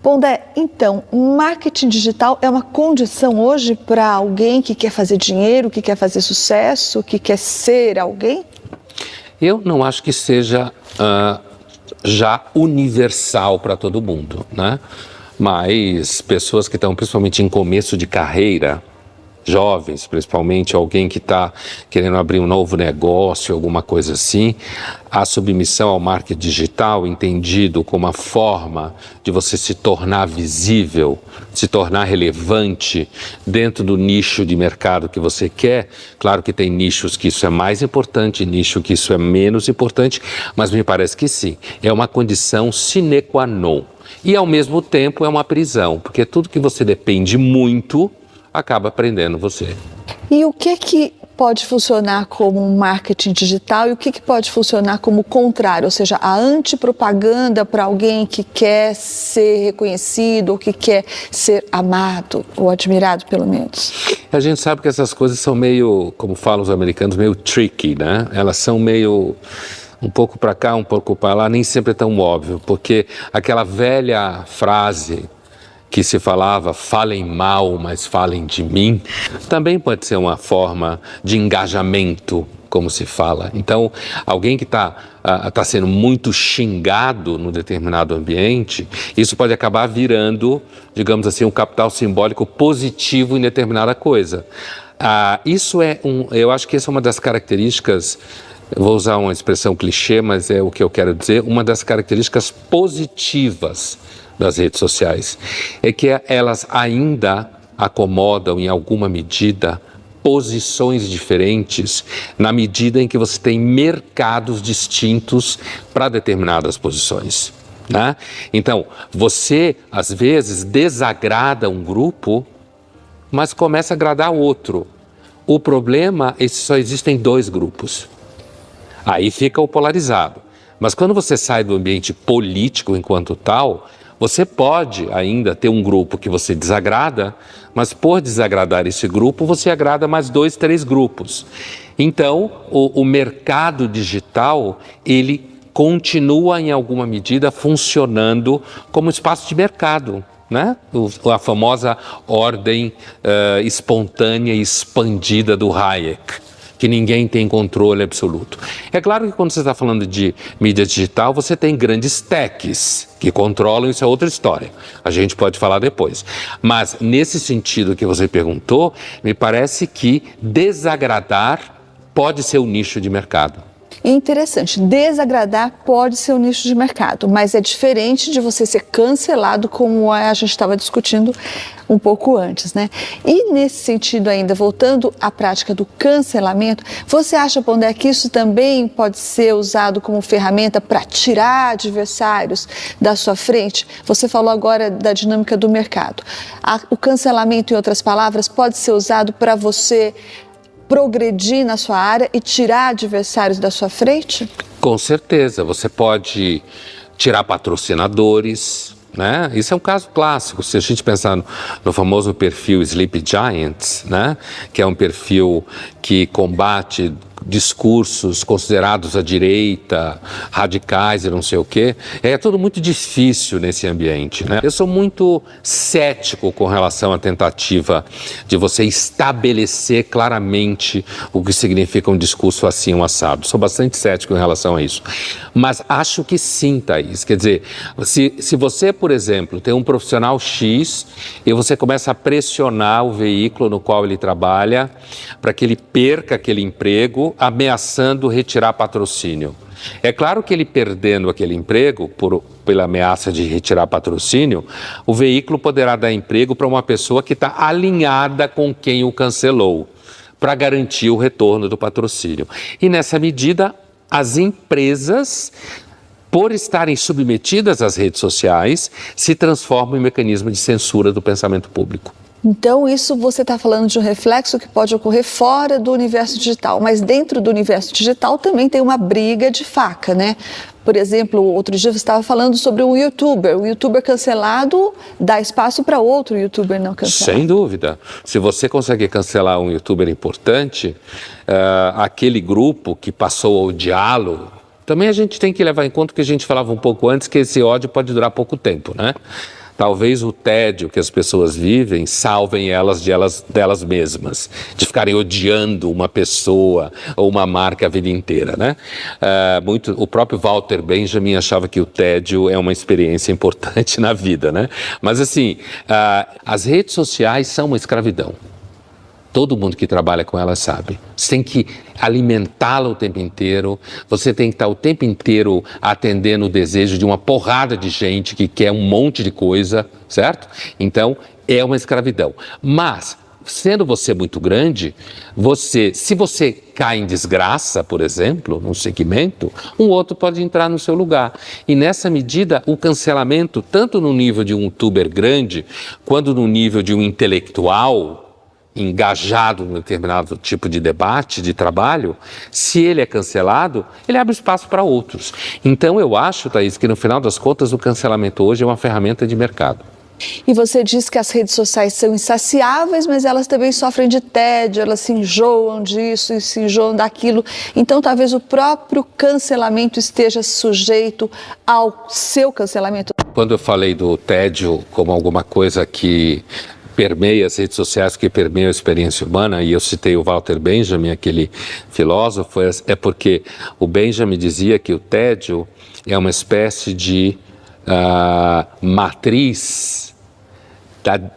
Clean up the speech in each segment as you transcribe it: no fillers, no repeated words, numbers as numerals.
Pondé, então, marketing digital é uma condição hoje para alguém que quer fazer dinheiro, que quer fazer sucesso, que quer ser alguém? Eu não acho que seja já universal para todo mundo, né? Mas pessoas que estão principalmente em começo de carreira, jovens principalmente, alguém que está querendo abrir um novo negócio, alguma coisa assim, a submissão ao marketing digital, entendido como uma forma de você se tornar visível, se tornar relevante dentro do nicho de mercado que você quer. Claro que tem nichos que isso é mais importante, nicho que isso é menos importante, mas me parece que sim, é uma condição sine qua non. E ao mesmo tempo é uma prisão, porque tudo que você depende muito acaba prendendo você. E o que pode funcionar como um marketing digital e o que pode funcionar como o contrário, ou seja, a antipropaganda para alguém que quer ser reconhecido ou que quer ser amado ou admirado, pelo menos? A gente sabe que essas coisas são meio, como falam os americanos, meio tricky, né? Elas são meio um pouco para cá, um pouco para lá, nem sempre é tão óbvio, porque aquela velha frase que se falava, falem mal, mas falem de mim, também pode ser uma forma de engajamento, como se fala. Então, alguém que está sendo muito xingado num determinado ambiente, isso pode acabar virando, digamos assim, um capital simbólico positivo em determinada coisa. Eu acho que essa é uma das características, eu vou usar uma expressão clichê, mas é o que eu quero dizer, uma das características positivas das redes sociais, é que elas ainda acomodam em alguma medida posições diferentes na medida em que você tem mercados distintos para determinadas posições, né? Então, você às vezes desagrada um grupo, mas começa a agradar outro. O problema é que só existem dois grupos. Aí fica o polarizado. Mas quando você sai do ambiente político enquanto tal, você pode ainda ter um grupo que você desagrada, mas por desagradar esse grupo, você agrada mais 2, 3 grupos. Então, o mercado digital, ele continua em alguma medida funcionando como espaço de mercado, né? A famosa ordem espontânea e expandida do Hayek, que ninguém tem controle absoluto. É claro que quando você está falando de mídia digital, você tem grandes techs que controlam, isso é outra história. A gente pode falar depois. Mas nesse sentido que você perguntou, me parece que desagradar pode ser um nicho de mercado. Interessante, desagradar pode ser um nicho de mercado, mas é diferente de você ser cancelado, como a gente estava discutindo um pouco antes, né? E nesse sentido ainda, voltando à prática do cancelamento, você acha, Pondé, que isso também pode ser usado como ferramenta para tirar adversários da sua frente? Você falou agora da dinâmica do mercado. O cancelamento, em outras palavras, pode ser usado para você progredir na sua área e tirar adversários da sua frente? Com certeza, você pode tirar patrocinadores, né? Isso é um caso clássico. Se a gente pensar no famoso perfil Sleep Giants, né? Que é um perfil que combate discursos considerados à direita, radicais e não sei o quê, é tudo muito difícil nesse ambiente, né? Eu sou muito cético com relação à tentativa de você estabelecer claramente o que significa um discurso assim, um assado. Sou bastante cético em relação a isso. Mas acho que sim, Thaís. Quer dizer, se você, por exemplo, tem um profissional X e você começa a pressionar o veículo no qual ele trabalha para que ele perca aquele emprego, ameaçando retirar patrocínio. É claro que ele perdendo aquele emprego, pela ameaça de retirar patrocínio, o veículo poderá dar emprego para uma pessoa que está alinhada com quem o cancelou, para garantir o retorno do patrocínio. E nessa medida, as empresas, por estarem submetidas às redes sociais, se transformam em mecanismo de censura do pensamento público. Então, isso você está falando de um reflexo que pode ocorrer fora do universo digital, mas dentro do universo digital também tem uma briga de faca, né? Por exemplo, outro dia você estava falando sobre um youtuber. O youtuber cancelado dá espaço para outro youtuber não cancelado. Sem dúvida. Se você consegue cancelar um youtuber importante, aquele grupo que passou a odiá-lo, também a gente tem que levar em conta o que a gente falava um pouco antes, que esse ódio pode durar pouco tempo, né? Talvez o tédio que as pessoas vivem salvem elas delas mesmas, de ficarem odiando uma pessoa ou uma marca a vida inteira, né? O próprio Walter Benjamin achava que o tédio é uma experiência importante na vida, né? Mas assim, as redes sociais são uma escravidão. Todo mundo que trabalha com ela sabe. Você tem que alimentá-la o tempo inteiro, você tem que estar o tempo inteiro atendendo o desejo de uma porrada de gente que quer um monte de coisa, certo? Então, é uma escravidão. Mas, sendo você muito grande, se você cai em desgraça, por exemplo, num segmento, um outro pode entrar no seu lugar. E nessa medida, o cancelamento, tanto no nível de um youtuber grande, quanto no nível de um intelectual engajado em determinado tipo de debate, de trabalho, se ele é cancelado, ele abre espaço para outros. Então eu acho, Thaís, que no final das contas o cancelamento hoje é uma ferramenta de mercado. E você diz que as redes sociais são insaciáveis, mas elas também sofrem de tédio, elas se enjoam disso e se enjoam daquilo. Então talvez o próprio cancelamento esteja sujeito ao seu cancelamento. Quando eu falei do tédio como alguma coisa que permeia as redes sociais, que permeia a experiência humana, e eu citei o Walter Benjamin, aquele filósofo, é porque o Benjamin dizia que o tédio é uma espécie de matriz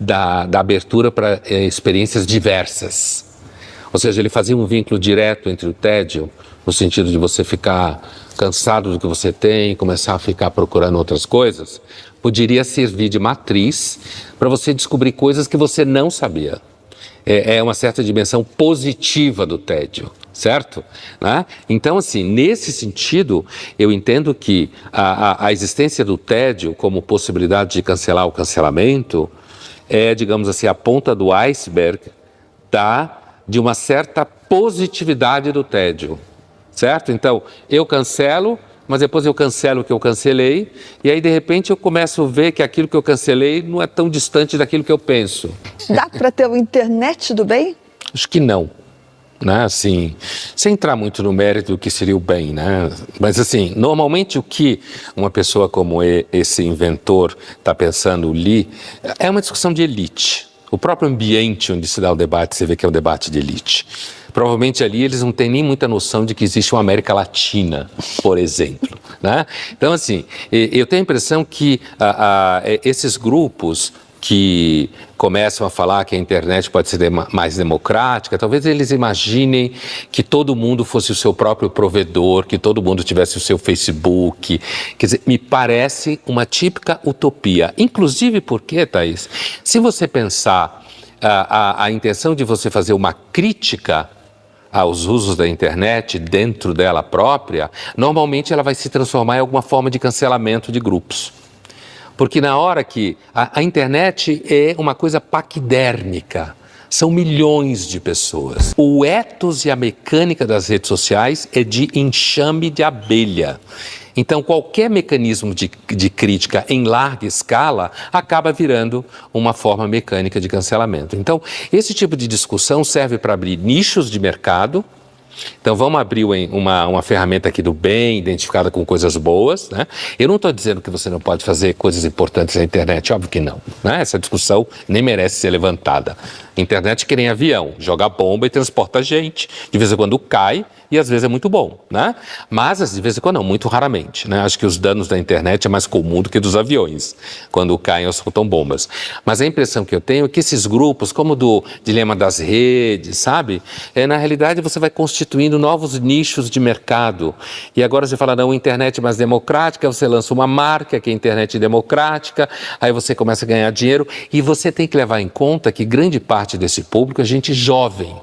da abertura para experiências diversas. Ou seja, ele fazia um vínculo direto entre o tédio, no sentido de você ficar cansado do que você tem, começar a ficar procurando outras coisas, poderia servir de matriz para você descobrir coisas que você não sabia. É uma certa dimensão positiva do tédio, certo? Né? Então, assim, nesse sentido, eu entendo que a existência do tédio como possibilidade de cancelar o cancelamento é, digamos assim, a ponta do iceberg de uma certa positividade do tédio, certo? Então, eu cancelo, mas depois eu cancelo o que eu cancelei, e aí de repente eu começo a ver que aquilo que eu cancelei não é tão distante daquilo que eu penso. Dá para ter uma internet do bem? Acho que não, né? Assim, sem entrar muito no mérito do que seria o bem, né? Mas assim, normalmente o que uma pessoa como esse inventor está pensando, Lee, é uma discussão de elite. O próprio ambiente onde se dá o debate, você vê que é um debate de elite. Provavelmente ali eles não têm nem muita noção de que existe uma América Latina, por exemplo, né? Então, assim, eu tenho a impressão que esses grupos que começam a falar que a internet pode ser mais democrática, talvez eles imaginem que todo mundo fosse o seu próprio provedor, que todo mundo tivesse o seu Facebook. Quer dizer, me parece uma típica utopia. Inclusive porque, Thaís, se você pensar a intenção de você fazer uma crítica aos usos da internet dentro dela própria, normalmente ela vai se transformar em alguma forma de cancelamento de grupos. Porque na hora que a internet é uma coisa paquidérmica, são milhões de pessoas. O ethos e a mecânica das redes sociais é de enxame de abelha. Então, qualquer mecanismo de crítica em larga escala acaba virando uma forma mecânica de cancelamento. Então, esse tipo de discussão serve para abrir nichos de mercado. Então vamos abrir uma ferramenta aqui do bem, identificada com coisas boas, né? Eu não estou dizendo que você não pode fazer coisas importantes na internet, óbvio que não, né? Essa discussão nem merece ser levantada. Internet é que nem avião, joga bomba e transporta gente, de vez em quando cai e às vezes é muito bom, né? Mas de vez em quando não, muito raramente, né? Acho que os danos da internet é mais comum do que dos aviões, quando caem ou soltam bombas. Mas a impressão que eu tenho é que esses grupos, como do dilema das redes, sabe? Na realidade você vai constituindo novos nichos de mercado. E agora você fala, não, a internet é mais democrática, você lança uma marca que é a internet democrática, aí você começa a ganhar dinheiro e você tem que levar em conta que grande parte desse público é gente jovem.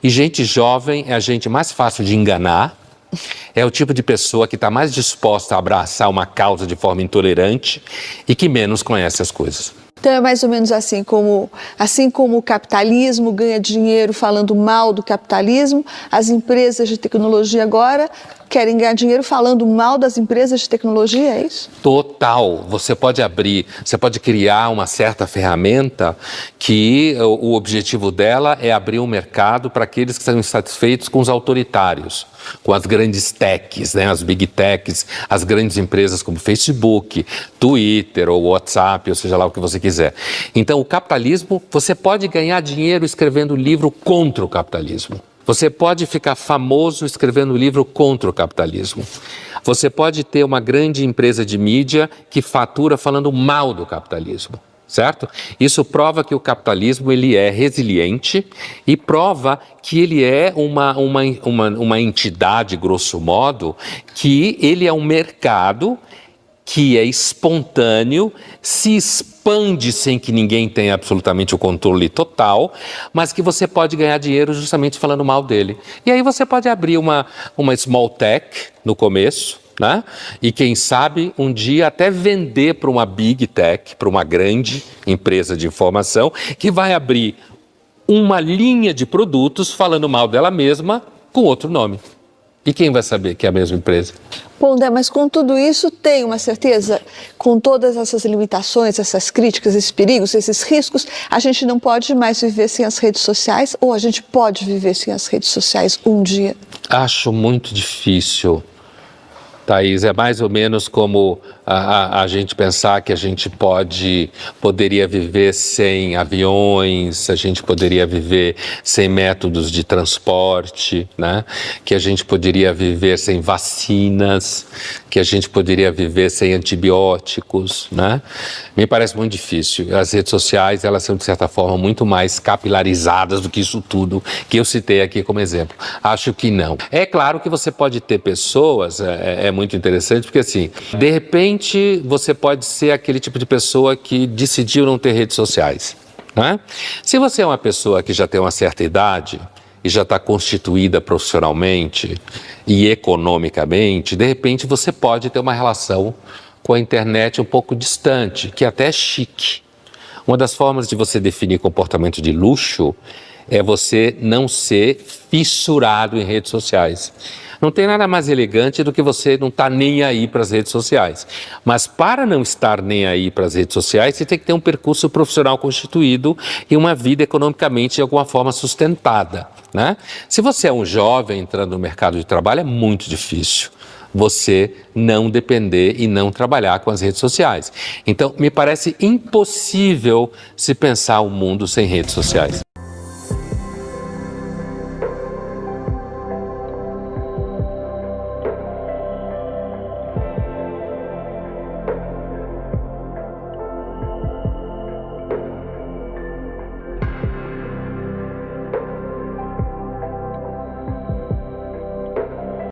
E gente jovem é a gente mais fácil de enganar, é o tipo de pessoa que está mais disposta a abraçar uma causa de forma intolerante e que menos conhece as coisas. Então é mais ou menos assim como o capitalismo ganha dinheiro falando mal do capitalismo, as empresas de tecnologia agora querem ganhar dinheiro falando mal das empresas de tecnologia, é isso? Total. Você pode criar uma certa ferramenta que o objetivo dela é abrir um mercado para aqueles que estão insatisfeitos com os autoritários, com as grandes techs, né? As big techs, as grandes empresas como Facebook, Twitter ou WhatsApp, ou seja lá o que você quiser. Então, o capitalismo, você pode ganhar dinheiro escrevendo livro contra o capitalismo. Você pode ficar famoso escrevendo livro contra o capitalismo. Você pode ter uma grande empresa de mídia que fatura falando mal do capitalismo, certo? Isso prova que o capitalismo ele é resiliente e prova que ele é uma entidade, grosso modo, que ele é um mercado que é espontâneo, se expande sem que ninguém tenha absolutamente o controle total, mas que você pode ganhar dinheiro justamente falando mal dele. E aí você pode abrir uma small tech no começo, né? E quem sabe um dia até vender para uma big tech, para uma grande empresa de informação, que vai abrir uma linha de produtos falando mal dela mesma com outro nome. E quem vai saber que é a mesma empresa? Bom, Dé, mas com tudo isso, tem uma certeza, com todas essas limitações, essas críticas, esses perigos, esses riscos, a gente não pode mais viver sem as redes sociais, ou a gente pode viver sem as redes sociais um dia? Acho muito difícil, Thaís. É mais ou menos como a gente pensar que a gente poderia viver sem aviões, a gente poderia viver sem métodos de transporte, né? Que a gente poderia viver sem vacinas, que a gente poderia viver sem antibióticos, né? Me parece muito difícil. As redes sociais, elas são, de certa forma, muito mais capilarizadas do que isso tudo que eu citei aqui como exemplo. Acho que não. É claro que você pode ter pessoas, é muito interessante, porque assim, de repente, você pode ser aquele tipo de pessoa que decidiu não ter redes sociais, né? Se você é uma pessoa que já tem uma certa idade e já está constituída profissionalmente e economicamente, de repente você pode ter uma relação com a internet um pouco distante, que até é chique. Uma das formas de você definir comportamento de luxo é você não ser fissurado em redes sociais. Não tem nada mais elegante do que você não estar nem aí para as redes sociais. Mas para não estar nem aí para as redes sociais, você tem que ter um percurso profissional constituído e uma vida economicamente de alguma forma sustentada, né? Se você é um jovem entrando no mercado de trabalho, é muito difícil você não depender e não trabalhar com as redes sociais. Então, me parece impossível se pensar um mundo sem redes sociais.